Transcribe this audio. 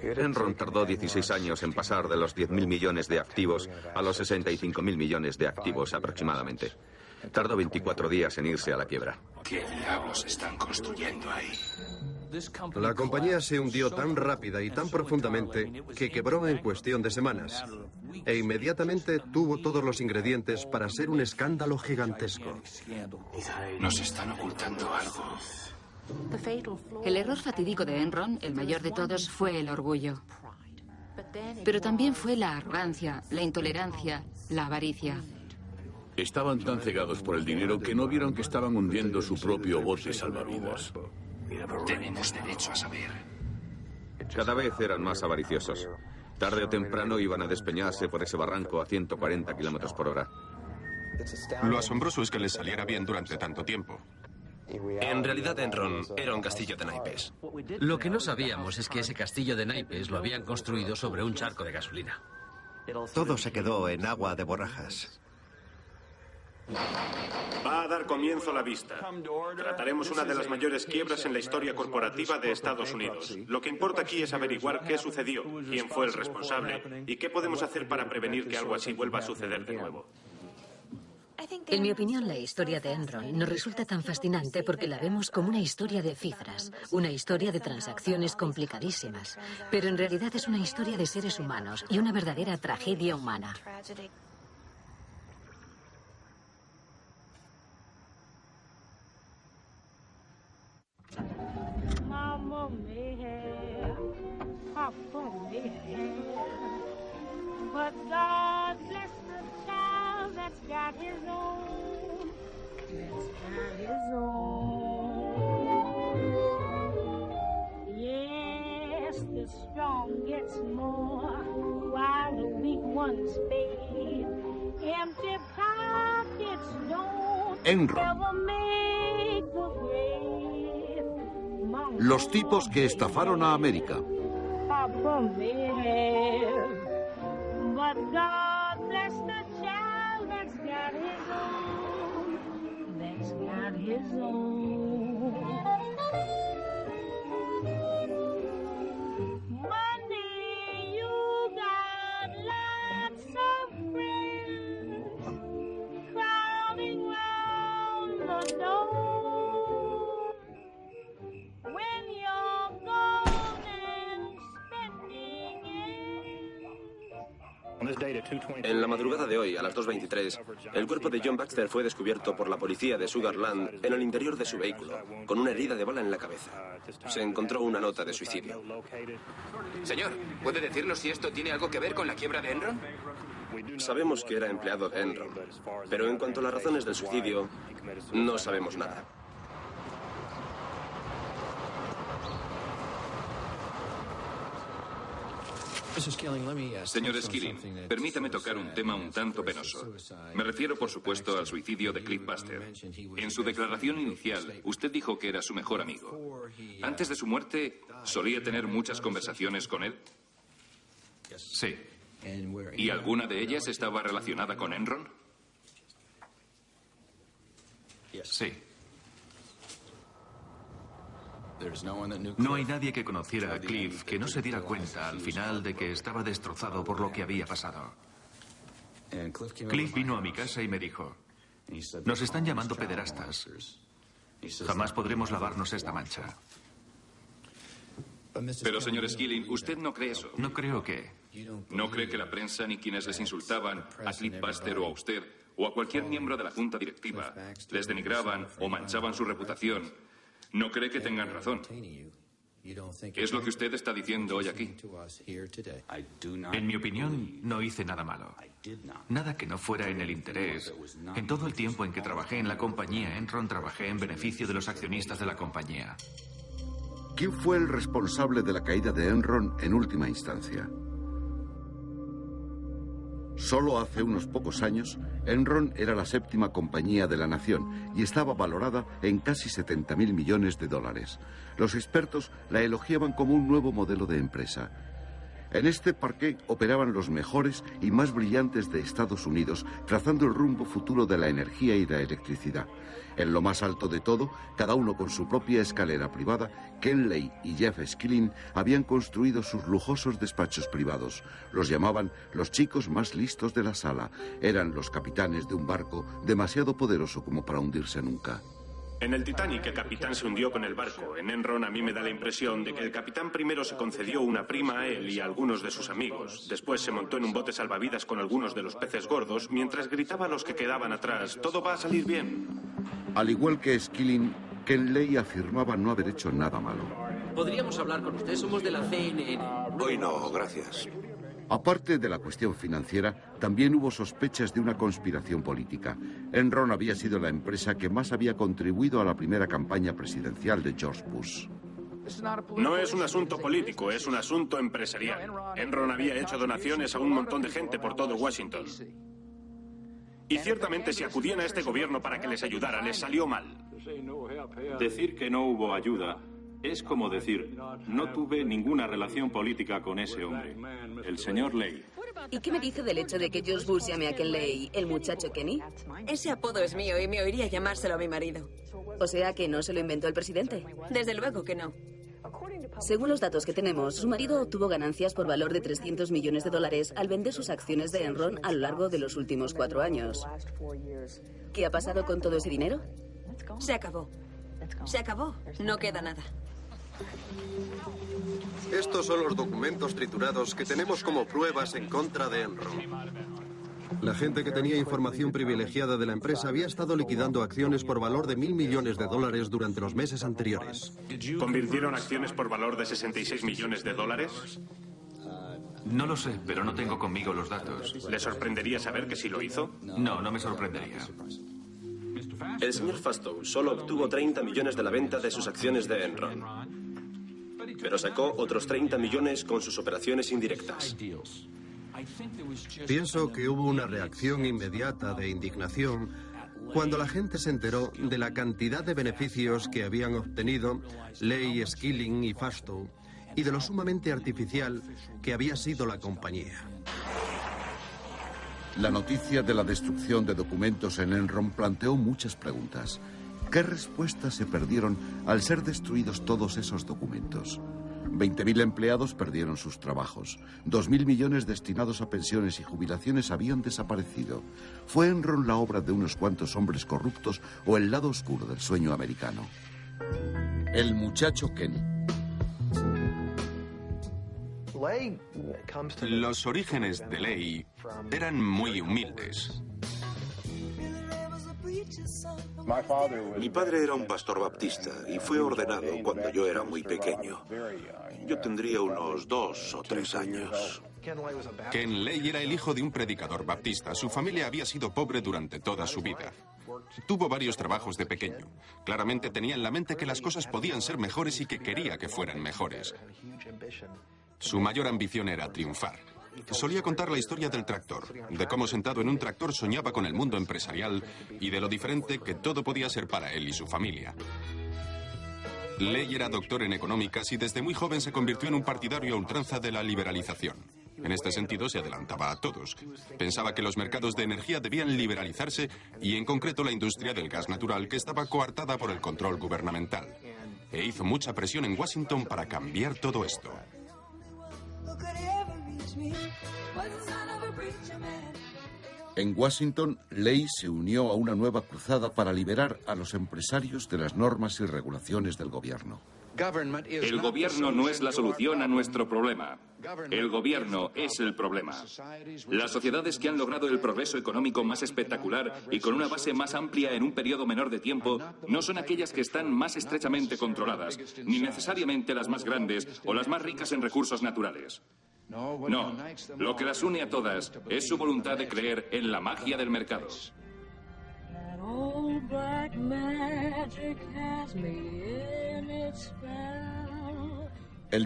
Enron tardó 16 años en pasar de los 10.000 millones de activos a los 65.000 millones de activos aproximadamente. Tardó 24 días en irse a la quiebra. ¿Qué diablos están construyendo ahí? La compañía se hundió tan rápida y tan profundamente que quebró en cuestión de semanas. E inmediatamente tuvo todos los ingredientes para ser un escándalo gigantesco. Nos están ocultando algo. El error fatídico de Enron, el mayor de todos, fue el orgullo. Pero también fue la arrogancia, la intolerancia, la avaricia. Estaban tan cegados por el dinero que no vieron que estaban hundiendo su propio bote salvavidas. Tenemos derecho a saber. Cada vez eran más avariciosos. Tarde o temprano iban a despeñarse por ese barranco a 140 kilómetros por hora. Lo asombroso es que les saliera bien durante tanto tiempo. En realidad, Enron era un castillo de naipes. Lo que no sabíamos es que ese castillo de naipes lo habían construido sobre un charco de gasolina. Todo se quedó en agua de borrajas. Va a dar comienzo la vista. Trataremos una de las mayores quiebras en la historia corporativa de Estados Unidos. Lo que importa aquí es averiguar qué sucedió, quién fue el responsable y qué podemos hacer para prevenir que algo así vuelva a suceder de nuevo. En mi opinión, la historia de Enron nos resulta tan fascinante porque la vemos como una historia de cifras, una historia de transacciones complicadísimas, pero en realidad es una historia de seres humanos y una verdadera tragedia humana. Mama may have, Papa may have, but God bless the child that's got his own, that's got his own. Yes, the strong gets more, while the weak ones fade. Empty pockets don't ever make the grave. Los tipos que estafaron a América. Papa may have, but God bless the child that's got his own, that's got his own. Money, you got lots of friends crowding round the door. En la madrugada de hoy, a las 2:23, el cuerpo de John Baxter fue descubierto por la policía de Sugar Land en el interior de su vehículo, con una herida de bala en la cabeza. Se encontró una nota de suicidio. Señor, ¿puede decirnos si esto tiene algo que ver con la quiebra de Enron? Sabemos que era empleado de Enron, pero en cuanto a las razones del suicidio, no sabemos nada. Señor Skilling, permítame tocar un tema un tanto penoso. Me refiero, por supuesto, al suicidio de Cliff Baxter. En su declaración inicial, usted dijo que era su mejor amigo. Antes de su muerte, ¿solía tener muchas conversaciones con él? Sí. ¿Y alguna de ellas estaba relacionada con Enron? Sí. No hay nadie que conociera a Cliff que no se diera cuenta al final de que estaba destrozado por lo que había pasado. Cliff vino a mi casa y me dijo, nos están llamando pederastas. Jamás podremos lavarnos esta mancha. Pero, señor Skilling, ¿usted no cree eso? No creo que... ¿No cree que la prensa ni quienes les insultaban a Cliff Baxter o a usted o a cualquier miembro de la junta directiva les denigraban o manchaban su reputación? ¿No cree que tengan razón? ¿Es lo que usted está diciendo hoy aquí? En mi opinión, no hice nada malo. Nada que no fuera en el interés. En todo el tiempo en que trabajé en la compañía Enron, trabajé en beneficio de los accionistas de la compañía. ¿Quién fue el responsable de la caída de Enron en última instancia? Solo hace unos pocos años, Enron era la séptima compañía de la nación y estaba valorada en casi 70.000 millones de dólares. Los expertos la elogiaban como un nuevo modelo de empresa. En este parque operaban los mejores y más brillantes de Estados Unidos, trazando el rumbo futuro de la energía y la electricidad. En lo más alto de todo, cada uno con su propia escalera privada, Ken Lay y Jeff Skilling habían construido sus lujosos despachos privados. Los llamaban los chicos más listos de la sala. Eran los capitanes de un barco demasiado poderoso como para hundirse nunca. En el Titanic, el capitán se hundió con el barco. En Enron a mí me da la impresión de que el capitán primero se concedió una prima a él y a algunos de sus amigos. Después se montó en un bote salvavidas con algunos de los peces gordos, mientras gritaba a los que quedaban atrás: «Todo va a salir bien». Al igual que Skilling, Ken Lay afirmaba no haber hecho nada malo. ¿Podríamos hablar con usted? Somos de la CNN. Hoy no, gracias. Aparte de la cuestión financiera, también hubo sospechas de una conspiración política. Enron había sido la empresa que más había contribuido a la primera campaña presidencial de George Bush. No es un asunto político, es un asunto empresarial. Enron había hecho donaciones a un montón de gente por todo Washington. Y ciertamente si acudían a este gobierno para que les ayudara, les salió mal. Decir que no hubo ayuda es como decir, no tuve ninguna relación política con ese hombre, el señor Lay. ¿Y qué me dice del hecho de que George Bush llame a Ken Lay el muchacho Kenny? Ese apodo es mío y me oiría llamárselo a mi marido. O sea que no se lo inventó el presidente. Desde luego que no. Según los datos que tenemos, su marido obtuvo ganancias por valor de $300 millones al vender sus acciones de Enron a lo largo de los últimos 4 años. ¿Qué ha pasado con todo ese dinero? Se acabó. Se acabó. No queda nada. Estos son los documentos triturados que tenemos como pruebas en contra de Enron. La gente que tenía información privilegiada de la empresa había estado liquidando acciones por valor de $1.000 millones durante los meses anteriores. ¿Convirtieron acciones por valor de $66 millones? No lo sé, pero no tengo conmigo los datos. ¿Le sorprendería saber que sí lo hizo? No, no me sorprendería. El señor Fastow solo obtuvo 30 millones de la venta de sus acciones de Enron, pero sacó otros 30 millones con sus operaciones indirectas. Pienso que hubo una reacción inmediata de indignación cuando la gente se enteró de la cantidad de beneficios que habían obtenido Lay, Skilling y Fastow y de lo sumamente artificial que había sido la compañía. La noticia de la destrucción de documentos en Enron planteó muchas preguntas. ¿Qué respuestas se perdieron al ser destruidos todos esos documentos? 20.000 empleados perdieron sus trabajos. 2.000 millones destinados a pensiones y jubilaciones habían desaparecido. ¿Fue Enron la obra de unos cuantos hombres corruptos o el lado oscuro del sueño americano? El muchacho Kenny. Los orígenes de Lay eran muy humildes. Mi padre era un pastor baptista y fue ordenado cuando yo era muy pequeño. Yo tendría unos 2 o 3 años. Ken Lay era el hijo de un predicador baptista. Su familia había sido pobre durante toda su vida. Tuvo varios trabajos de pequeño. Claramente tenía en la mente que las cosas podían ser mejores y que quería que fueran mejores. Su mayor ambición era triunfar. Solía contar la historia del tractor, de cómo sentado en un tractor soñaba con el mundo empresarial y de lo diferente que todo podía ser para él y su familia. Lay era doctor en económicas y desde muy joven se convirtió en un partidario a ultranza de la liberalización. En este sentido se adelantaba a todos. Pensaba que los mercados de energía debían liberalizarse y en concreto la industria del gas natural, que estaba coartada por el control gubernamental. E hizo mucha presión en Washington para cambiar todo esto. En Washington, Lay se unió a una nueva cruzada para liberar a los empresarios de las normas y regulaciones del gobierno. El gobierno no es la solución a nuestro problema. El gobierno es el problema. Las sociedades que han logrado el progreso económico más espectacular y con una base más amplia en un periodo menor de tiempo no son aquellas que están más estrechamente controladas, ni necesariamente las más grandes o las más ricas en recursos naturales. No, lo que las une a todas es su voluntad de creer en la magia del mercado. El